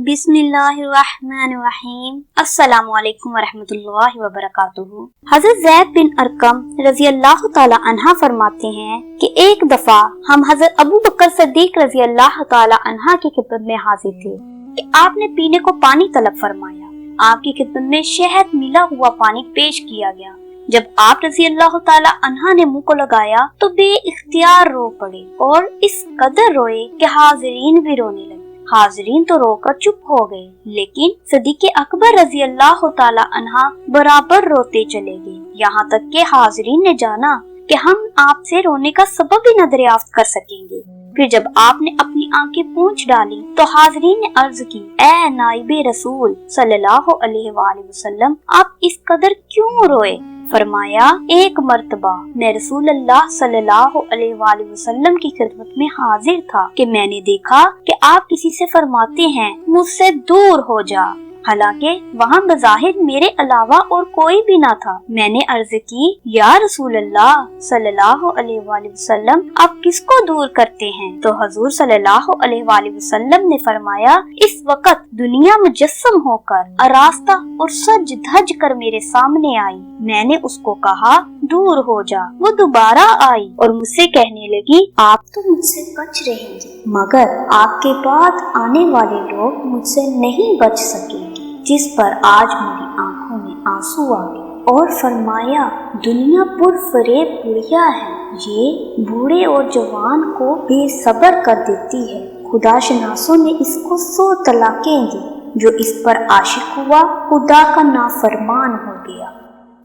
बिस्मिल्लाहिर्रहमानिर्रहीम। अस्सलामुअलैकुम वरहमतुल्लाहि वबरकातुहू। हजरत ज़ैद बिन अरकम रज़ी अल्लाह ताला अन्हा फरमाते हैं कि एक दफा हम हजरत अबू बकर सिद्दीक रज़ी अल्लाह ताला अन्हा की खिदमत में हाजिर थे कि आपने पीने को पानी तलब फरमाया। आपकी खिदमत में शहद मिला हुआ पानी पेश किया गया। जब आप रज़ी अल्लाह ताला अन्हा ने मुंह को लगाया तो बेइख्तियार रो पड़े और इस कदर रोए कि हाजिरीन भी रोने लगे। हाजिरीन तो रोकर चुप हो गए, लेकिन सिद्दीक़ अकबर रज़ी अल्लाह ताला अन्हा बराबर रोते चले गए, यहाँ तक कि हाजिरीन ने जाना कि हम आपसे रोने का सबब भी न दरियाफ्त कर सकेंगे। फिर जब आपने अपनी आंखें पोंछ डाली तो हाजिरीन ने अर्ज की, ऐ नाइबे रसूल सल्लल्लाहु अलैहि वसल्लम, आप इस कदर क्यों रोए? फरमाया, एक मर्तबा मैं रसूल अल्लाह सल्लल्लाहु अलैहि वसल्लम की खिदमत में हाजिर था कि मैंने देखा कि आप किसी से फरमाते हैं मुझसे दूर हो जा, हालांकि वहाँ बज़ाहिर मेरे अलावा और कोई भी ना था। मैंने अर्ज की, या रसूल अल्लाह सल्लल्लाहु अलैहि वसल्लम, आप किसको दूर करते हैं? तो हजूर सल्लल्लाहु अलैहि वसल्लम ने फरमाया, इस वक्त दुनिया मुजस्सम होकर आरास्ता और सज धज कर मेरे सामने आई। मैंने उसको कहा दूर हो जा। वो दोबारा आई और मुझसे कहने लगी, आप तो मुझसे बच रहेंगे, मगर आपके बाद आने वाले लोग मुझसे नहीं बच सकेंगे। जिस पर आज मेरी आंखों में आंसू आ गए और फरमाया, दुनिया पुरफरेब बुढ़िया है, ये बूढ़े और जवान को बेसब्र कर देती है। खुदा शनासों ने इसको 100 तलाकें दी। जो इस पर आशिक हुआ खुदा का नाफरमान हो गया।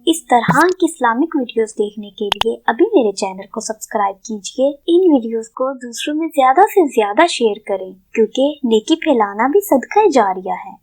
इस तरह की इस्लामिक वीडियोस देखने के लिए अभी मेरे चैनल को सब्सक्राइब कीजिए। इन वीडियोस को दूसरों में ज्यादा से ज्यादा शेयर करें, क्योंकि नेकी फैलाना भी सदका जारिया है।